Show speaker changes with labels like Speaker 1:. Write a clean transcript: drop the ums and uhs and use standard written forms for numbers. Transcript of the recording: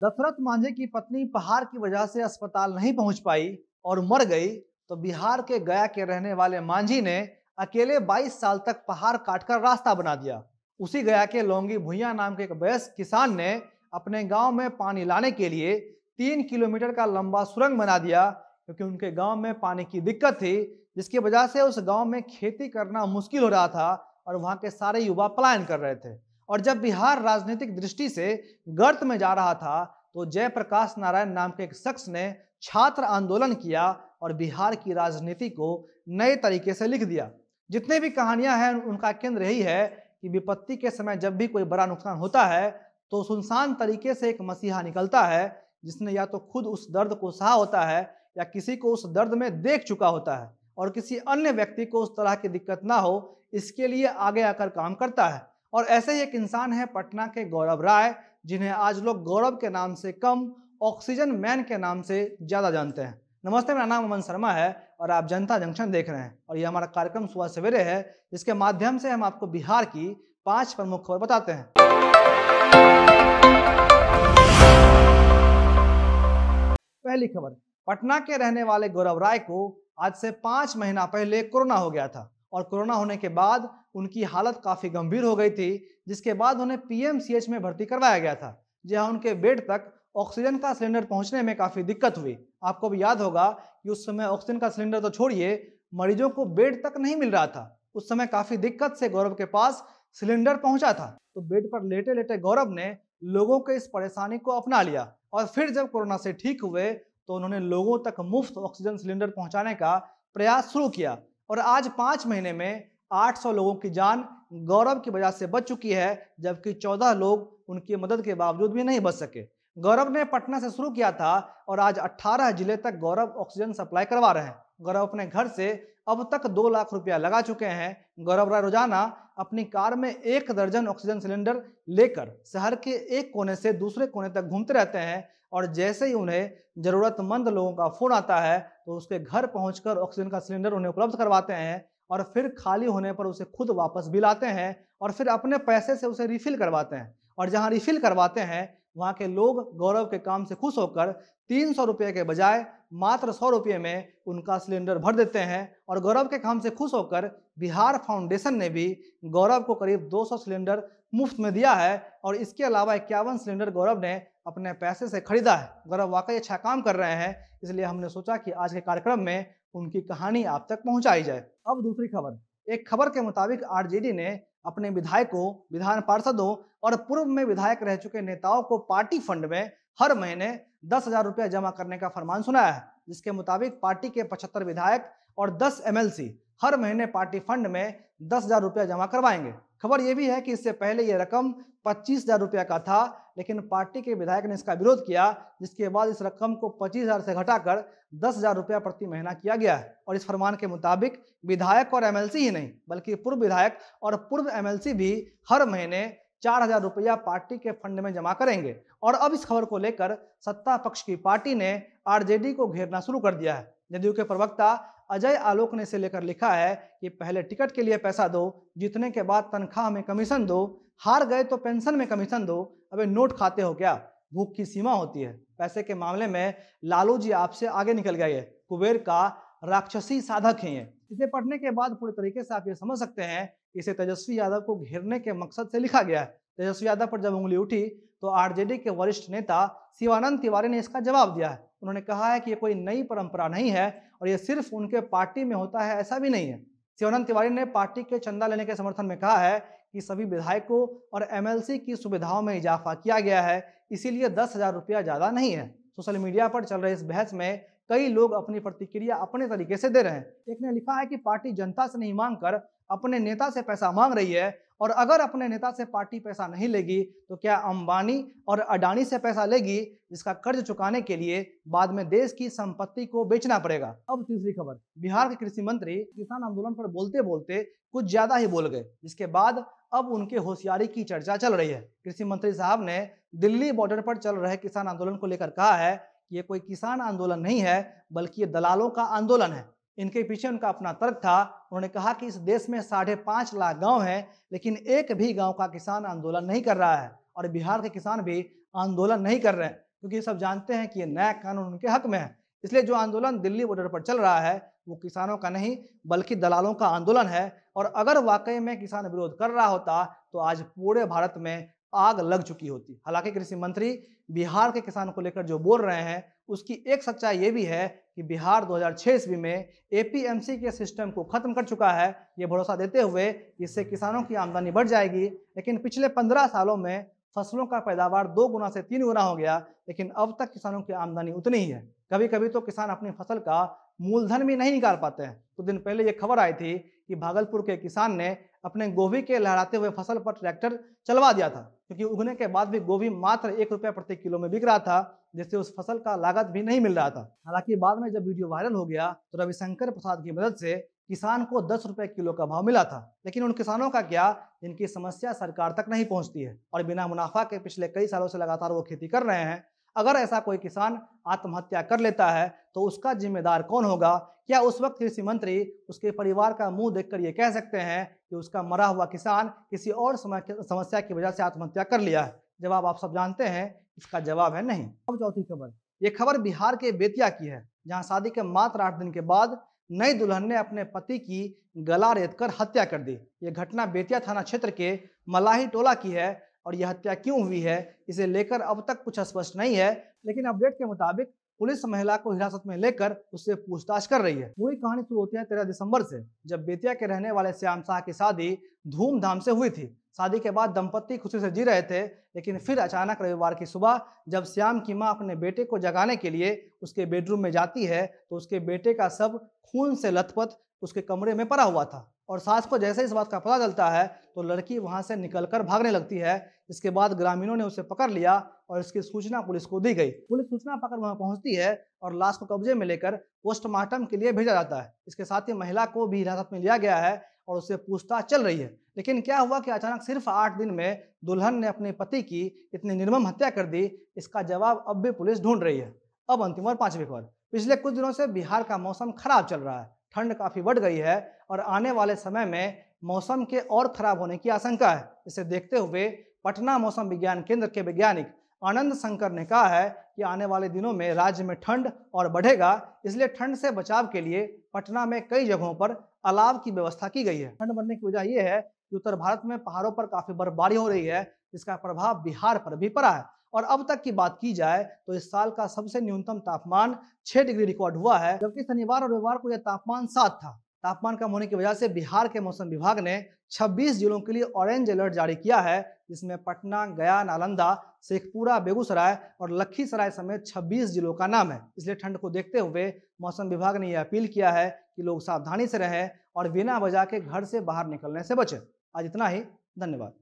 Speaker 1: दशरथ मांझी की पत्नी पहाड़ की वजह से अस्पताल नहीं पहुंच पाई और मर गई, तो बिहार के गया के रहने वाले मांझी ने अकेले 22 साल तक पहाड़ काटकर रास्ता बना दिया। उसी गया के लौंगी भुइयां नाम के एक वयस्क किसान ने अपने गांव में पानी लाने के लिए 3 किलोमीटर का लंबा सुरंग बना दिया, क्योंकि उनके गांव में पानी की दिक्कत थी, जिसकी वजह से उस गांव में खेती करना मुश्किल हो रहा था और वहां के सारे युवा पलायन कर रहे थे। और जब बिहार राजनीतिक दृष्टि से गर्त में जा रहा था, तो जयप्रकाश नारायण नाम के एक शख्स ने छात्र आंदोलन किया और बिहार की राजनीति को नए तरीके से लिख दिया। जितने भी कहानियां हैं उनका केंद्र यही है कि विपत्ति के समय जब भी कोई बड़ा नुकसान होता है, तो सुनसान तरीके से एक मसीहा निकलता है, जिसने या तो खुद उस दर्द को सहा होता है या किसी को उस दर्द में देख चुका होता है और किसी अन्य व्यक्ति को उस तरह की दिक्कत ना हो, इसके लिए आगे आकर काम करता है। और ऐसे ही एक इंसान है पटना के गौरव राय, जिन्हें आज लोग गौरव के नाम से कम ऑक्सीजन मैन के नाम से ज्यादा जानते हैं। नमस्ते, मेरा नाम अमन शर्मा है और आप जनता जंक्शन देख रहे हैं और ये हमारा कार्यक्रम सुबह सवेरे है, जिसके माध्यम से हम आपको बिहार की 5 प्रमुख खबर बताते हैं। पहली खबर, पटना के रहने वाले गौरव राय को आज से 5 महीना पहले कोरोना हो गया था और कोरोना होने के बाद उनकी हालत काफी गंभीर हो गई थी, जिसके बाद उन्हें पीएमसीएच में भर्ती करवाया गया था, जहां उनके बेड तक ऑक्सीजन का सिलेंडर पहुंचने में काफी दिक्कत हुई। आपको भी याद होगा कि उस समय ऑक्सीजन का सिलेंडर तो छोड़िए, मरीजों को बेड तक नहीं मिल रहा था। उस समय काफी दिक्कत से गौरव के पास सिलेंडर पहुंचा था, तो बेड पर लेटे लेटे गौरव ने लोगों के इस परेशानी को अपना लिया और फिर जब कोरोना से ठीक हुए, तो उन्होंने लोगों तक मुफ्त ऑक्सीजन सिलेंडर पहुंचाने का प्रयास शुरू किया और आज 5 महीने में 800 लोगों की जान गौरव की वजह से बच चुकी है, जबकि 14 लोग उनकी मदद के बावजूद भी नहीं बच सके। गौरव ने पटना से शुरू किया था और आज 18 जिले तक गौरव ऑक्सीजन सप्लाई करवा रहे हैं। गौरव अपने घर से अब तक 2 लाख रुपया लगा चुके हैं। गौरव राय रोजाना अपनी कार में 1 दर्जन ऑक्सीजन सिलेंडर लेकर शहर के एक कोने से दूसरे कोने तक घूमते रहते हैं और जैसे ही उन्हें जरूरतमंद लोगों का फोन आता है, तो उसके घर पहुंचकर ऑक्सीजन का सिलेंडर उन्हें उपलब्ध करवाते हैं और फिर खाली होने पर उसे खुद वापस भी लाते हैं और फिर अपने पैसे से उसे रिफिल करवाते हैं। और जहां रिफिल करवाते हैं, वहां के लोग गौरव के काम से खुश होकर 300 रुपये के बजाय मात्र 100 रुपये में उनका सिलेंडर भर देते हैं। और गौरव के काम से खुश होकर बिहार फाउंडेशन ने भी गौरव को करीब 200 सिलेंडर मुफ्त में दिया है और इसके अलावा 51 सिलेंडर गौरव ने अपने पैसे से खरीदा है। गौरव वाकई अच्छा काम कर रहे हैं, इसलिए हमने सोचा कि आज के कार्यक्रम में उनकी कहानी आप तक पहुंचाई जाए। अब दूसरी खबर, एक खबर के मुताबिक आरजेडी ने अपने विधायकों, विधान पार्षदों और पूर्व में विधायक रह चुके नेताओं को पार्टी फंड में हर महीने 10,000 रुपया जमा करने का फरमान सुनाया है, जिसके मुताबिक पार्टी के 75 विधायक और 10 एमएलसी हर महीने पार्टी फंड में 10,000 रुपया जमा करवाएंगे। खबर यह भी है कि इससे पहले यह रकम 25,000 रुपया का था, लेकिन पार्टी के विधायक ने इसका विरोध किया, जिसके बाद इस रकम को 25,000 से घटाकर 10,000 रुपया प्रति महीना किया गया है। और इस फरमान के मुताबिक विधायक और एमएलसी ही नहीं, बल्कि पूर्व विधायक और पूर्व एमएलसी भी हर महीने 4,000 रुपया पार्टी के फंड में जमा करेंगे। और अब इस खबर को लेकर सत्ता पक्ष की पार्टी ने आरजेडी को घेरना शुरू कर दिया है। जदयू के प्रवक्ता अजय आलोक ने इसे लेकर लिखा है कि पहले टिकट के लिए पैसा दो, जीतने के बाद तनख्वाह में कमीशन दो, हार गए तो पेंशन में कमीशन दो, अबे नोट खाते हो क्या? भूख की सीमा होती है। पैसे के मामले में लालू जी आपसे आगे निकल गए, कुबेर का राक्षसी साधक है ये। इसे पढ़ने के बाद पूरी तरीके से आप ये समझ सकते हैं कि इसे तेजस्वी यादव को घेरने के मकसद से लिखा गया है। तेजस्वी यादव पर जब उंगली उठी, तो आरजेडी के वरिष्ठ नेता शिवानंद तिवारी ने इसका जवाब दिया है। उन्होंने कहा है कि ये कोई नई परंपरा नहीं है और ये सिर्फ उनके पार्टी में होता है, ऐसा भी नहीं है। शिवानंद तिवारी ने पार्टी के चंदा लेने के समर्थन में कहा है कि सभी विधायकों और एमएलसी की सुविधाओं में इजाफा किया गया है, इसीलिए 10,000 रुपया ज्यादा नहीं है। सोशल मीडिया पर चल रहे इस बहस में कई लोग अपनी प्रतिक्रिया अपने तरीके से दे रहे हैं। एक ने लिखा है कि पार्टी जनता से नहीं मांगकर अपने नेता से पैसा मांग रही है, और अगर अपने नेता से पार्टी पैसा नहीं लेगी तो क्या अंबानी और अडानी से पैसा लेगी, जिसका कर्ज चुकाने के लिए बाद में देश की संपत्ति को बेचना पड़ेगा। अब तीसरी खबर, बिहार के कृषि मंत्री किसान आंदोलन पर बोलते बोलते कुछ ज्यादा ही बोल गए, जिसके बाद अब उनके होशियारी की चर्चा चल रही है। कृषि मंत्री साहब ने दिल्ली बॉर्डर पर चल रहे किसान आंदोलन को लेकर कहा है कि ये कोई किसान आंदोलन नहीं है, बल्कि ये दलालों का आंदोलन है। इनके पीछे उनका अपना तर्क था। उन्होंने कहा कि इस देश में 5.5 लाख गांव हैं, लेकिन एक भी गांव का किसान आंदोलन नहीं कर रहा है और बिहार के किसान भी आंदोलन नहीं कर रहे हैं। क्योंकि सब जानते हैं कि ये नया कानून उनके हक में है। इसलिए जो आंदोलन दिल्ली बॉर्डर पर चल रहा है वो किसानों का नहीं बल्कि दलालों का आंदोलन है। और अगर वाकई में किसान विरोध कर रहा होता तो आज पूरे भारत में आग लग चुकी होती। हालांकि कृषि मंत्री बिहार के किसान को लेकर जो बोल रहे हैं उसकी एक सच्चाई ये भी है कि बिहार 2006 ईस्वी में एपीएमसी के सिस्टम को खत्म कर चुका है, ये भरोसा देते हुए इससे किसानों की आमदनी बढ़ जाएगी। लेकिन पिछले 15 सालों में फसलों का पैदावार 2 गुना से 3 गुना हो गया, लेकिन अब तक किसानों की आमदनी उतनी ही है। कभी कभी तो किसान अपनी फसल का मूलधन भी नहीं निकाल पाते हैं। कुछ दिन पहले ये खबर आई थी कि भागलपुर के किसान ने अपने गोभी के लहराते हुए फसल पर ट्रैक्टर चलवा दिया था, क्योंकि उगने के बाद भी गोभी मात्र 1 रुपया प्रति किलो में बिक रहा था, जिससे उस फसल का लागत भी नहीं मिल रहा था। हालांकि बाद में जब वीडियो वायरल हो गया तो रविशंकर प्रसाद की मदद से किसान को 10 रुपए किलो का भाव मिला था। लेकिन उन किसानों का क्या जिनकी समस्या सरकार तक नहीं पहुंचती है और बिना मुनाफा के पिछले कई सालों से लगातार वो खेती कर रहे हैं। अगर ऐसा कोई किसान आत्महत्या कर लेता है तो उसका जिम्मेदार कौन होगा? क्या उस वक्त कृषि मंत्री उसके परिवार का मुंह देखकर ये कह सकते हैं कि उसका मरा हुआ किसान किसी और समस्या की वजह से आत्महत्या कर लिया है? जवाब आप सब जानते हैं, इसका जवाब है नहीं। अब चौथी खबर, ये खबर बिहार के बेतिया की है, जहां शादी के मात्र 8 दिन के बाद नई दुल्हन ने अपने पति की गला रेतकर हत्या कर दी। ये घटना बेतिया थाना क्षेत्र के मलाही टोला की है और यह हत्या क्यों हुई है इसे लेकर अब तक कुछ स्पष्ट नहीं है। लेकिन अपडेट के मुताबिक पुलिस महिला को हिरासत में लेकर उससे पूछताछ कर रही है। पूरी कहानी शुरू होती है 13 दिसंबर से, जब बेतिया के रहने वाले श्याम शाह की शादी धूमधाम से हुई थी। शादी के बाद दंपत्ति खुशी से जी रहे थे, लेकिन फिर अचानक रविवार की सुबह जब श्याम की मां अपने बेटे को जगाने के लिए उसके बेडरूम में जाती है तो उसके बेटे का शव खून से लथपथ उसके कमरे में पड़ा हुआ था। और सास को जैसे इस बात का पता चलता है तो लड़की वहां से निकलकर भागने लगती है। इसके बाद ग्रामीणों ने उसे पकड़ लिया और इसकी सूचना पुलिस को दी गई। पुलिस सूचना पाकर वहां पहुंचती है और लाश को कब्जे में लेकर पोस्टमार्टम के लिए भेजा जाता है। इसके साथ ही महिला को भी हिरासत में लिया गया है और उससे पूछताछ चल रही है। लेकिन क्या हुआ कि अचानक सिर्फ 8 दिन में दुल्हन ने अपने पति की इतनी निर्मम हत्या कर दी? इसका जवाब अब भी पुलिस ढूंढ रही है। अब अंतिम और 5वीं खबर, पिछले कुछ दिनों से बिहार का मौसम खराब चल रहा है। ठंड काफी बढ़ गई है और आने वाले समय में मौसम के और खराब होने की आशंका है। इसे देखते हुए पटना मौसम विज्ञान केंद्र के वैज्ञानिक आनंद शंकर ने कहा है कि आने वाले दिनों में राज्य में ठंड और बढ़ेगा। इसलिए ठंड से बचाव के लिए पटना में कई जगहों पर अलाव की व्यवस्था की गई है। ठंड बढ़ने की वजह यह है कि उत्तर भारत में पहाड़ों पर काफी बर्फबारी हो रही है, जिसका प्रभाव बिहार पर भी पड़ा है। और अब तक की बात की जाए तो इस साल का सबसे न्यूनतम तापमान 6 डिग्री रिकॉर्ड हुआ है, जबकि शनिवार और रविवार को यह तापमान 7 था। तापमान कम होने की वजह से बिहार के मौसम विभाग ने 26 जिलों के लिए ऑरेंज अलर्ट जारी किया है, जिसमें पटना, गया, नालंदा, शेखपुरा, बेगूसराय और लखीसराय समेत 26 जिलों का नाम है। इसलिए ठंड को देखते हुए मौसम विभाग ने यह अपील किया है कि लोग सावधानी से रहें और बिना वजह के घर से बाहर निकलने से बचें। आज इतना ही, धन्यवाद।